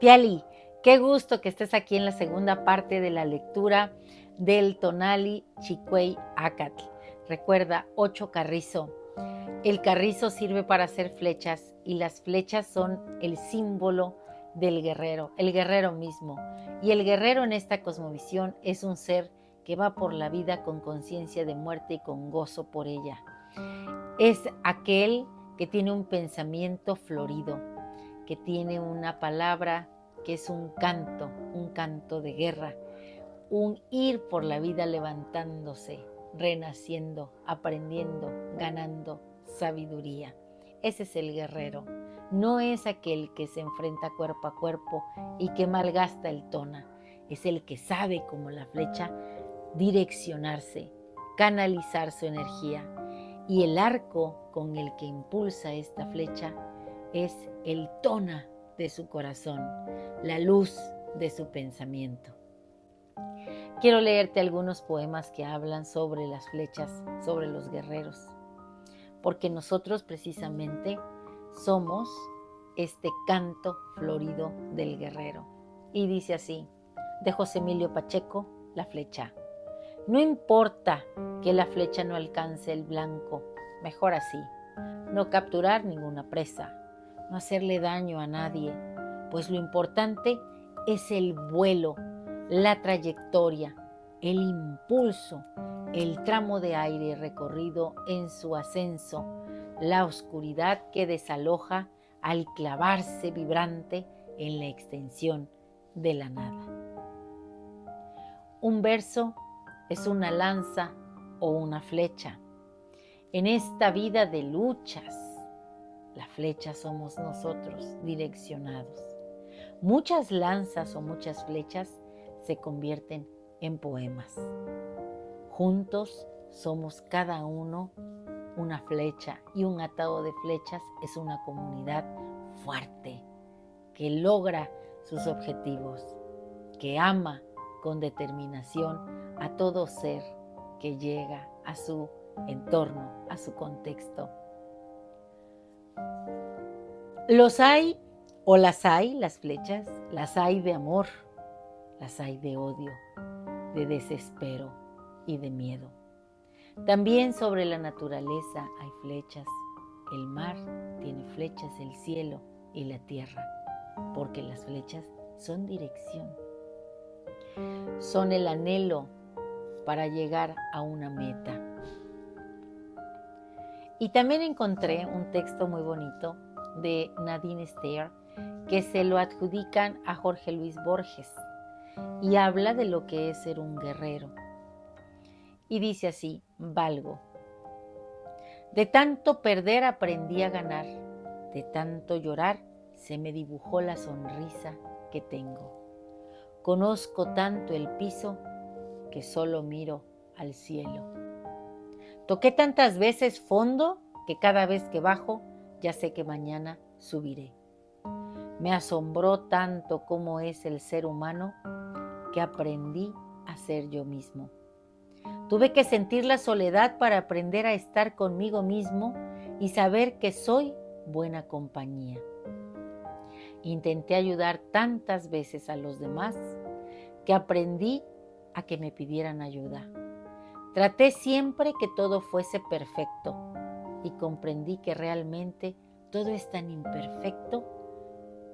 Tiali, qué gusto que estés aquí en la segunda parte de la lectura del Tonali Chicuey Acatl. Recuerda, 8 carrizo. El carrizo sirve para hacer flechas y las flechas son el símbolo del guerrero, el guerrero mismo. Y el guerrero en esta cosmovisión es un ser que va por la vida con conciencia de muerte y con gozo por ella. Es aquel que tiene un pensamiento florido, que tiene una palabra que es un canto de guerra, un ir por la vida levantándose, renaciendo, aprendiendo, ganando sabiduría. Ese es el guerrero. No es aquel que se enfrenta cuerpo a cuerpo y que malgasta el tona. Es el que sabe, como la flecha, direccionarse, canalizar su energía. Y el arco con el que impulsa esta flecha es el tona de su corazón, la luz de su pensamiento. Quiero leerte algunos poemas que hablan sobre las flechas, sobre los guerreros, porque nosotros precisamente somos este canto florido del guerrero. Y dice así, de José Emilio Pacheco, La flecha. No importa que la flecha no alcance el blanco, mejor así, no capturar ninguna presa, no hacerle daño a nadie, pues lo importante es el vuelo, la trayectoria, el impulso, el tramo de aire recorrido en su ascenso, la oscuridad que desaloja al clavarse vibrante en la extensión de la nada. Un verso es una lanza o una flecha. En esta vida de luchas, la flecha somos nosotros direccionados. Muchas lanzas o muchas flechas se convierten en poemas. Juntos somos cada uno una flecha y un atado de flechas es una comunidad fuerte que logra sus objetivos, que ama con determinación a todo ser que llega a su entorno, a su contexto. Los hay o las hay, las flechas, las hay de amor, las hay de odio, de desespero y de miedo. También sobre la naturaleza hay flechas. El mar tiene flechas, el cielo y la tierra, porque las flechas son dirección. Son el anhelo para llegar a una meta. Y también encontré un texto muy bonito de Nadine Stair que se lo adjudican a Jorge Luis Borges y habla de lo que es ser un guerrero. Y dice así, valgo. De tanto perder aprendí a ganar, de tanto llorar se me dibujó la sonrisa que tengo. Conozco tanto el piso que solo miro al cielo. Toqué tantas veces fondo que cada vez que bajo ya sé que mañana subiré. Me asombró tanto cómo es el ser humano que aprendí a ser yo mismo. Tuve que sentir la soledad para aprender a estar conmigo mismo y saber que soy buena compañía. Intenté ayudar tantas veces a los demás que aprendí a que me pidieran ayuda. Traté siempre que todo fuese perfecto y comprendí que realmente todo es tan imperfecto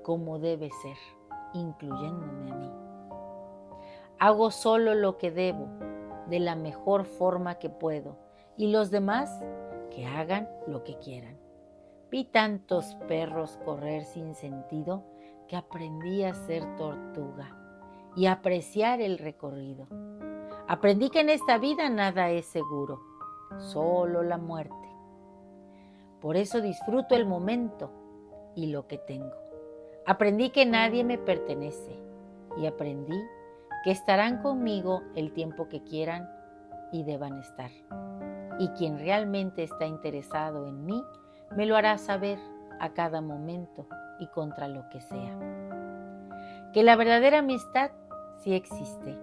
como debe ser, incluyéndome a mí. Hago solo lo que debo, de la mejor forma que puedo, y los demás que hagan lo que quieran. Vi tantos perros correr sin sentido que aprendí a ser tortuga y a apreciar el recorrido. Aprendí que en esta vida nada es seguro, solo la muerte. Por eso disfruto el momento y lo que tengo. Aprendí que nadie me pertenece y aprendí que estarán conmigo el tiempo que quieran y deban estar. Y quien realmente está interesado en mí, me lo hará saber a cada momento y contra lo que sea. Que la verdadera amistad sí existe,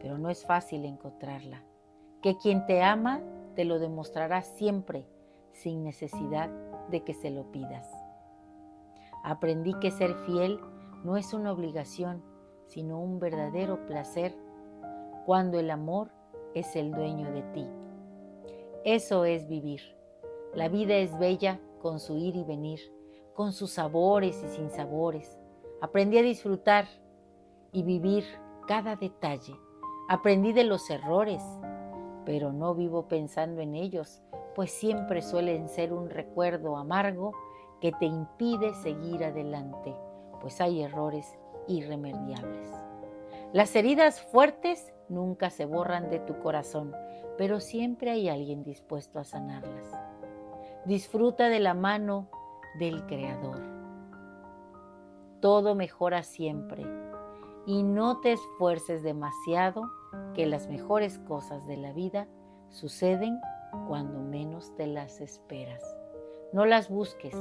pero no es fácil encontrarla. Que quien te ama te lo demostrará siempre, sin necesidad de que se lo pidas. Aprendí que ser fiel no es una obligación, sino un verdadero placer cuando el amor es el dueño de ti. Eso es vivir. La vida es bella con su ir y venir, con sus sabores y sinsabores. Aprendí a disfrutar y vivir cada detalle. Aprendí de los errores, pero no vivo pensando en ellos, pues siempre suelen ser un recuerdo amargo que te impide seguir adelante, pues hay errores irremediables. Las heridas fuertes nunca se borran de tu corazón, pero siempre hay alguien dispuesto a sanarlas. Disfruta de la mano del Creador. Todo mejora siempre y no te esfuerces demasiado, que las mejores cosas de la vida suceden cuando menos te las esperas. No las busques,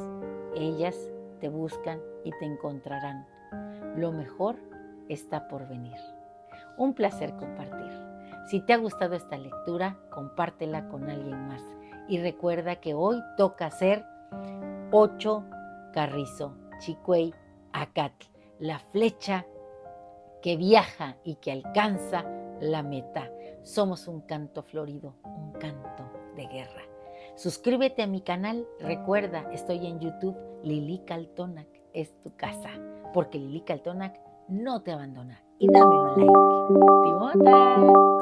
ellas te buscan y te encontrarán. Lo mejor está por venir. Un placer compartir. Si te ha gustado esta lectura, compártela con alguien más. Y recuerda que hoy toca hacer 8 carrizo, chicuey, acatl, la flecha que viaja y que alcanza la meta. Somos un canto florido, un canto de guerra. Suscríbete a mi canal. Recuerda, estoy en YouTube. Lili Caltonac es tu casa, porque Lili Caltonac no te abandona. Y dame un like. ¡Timota!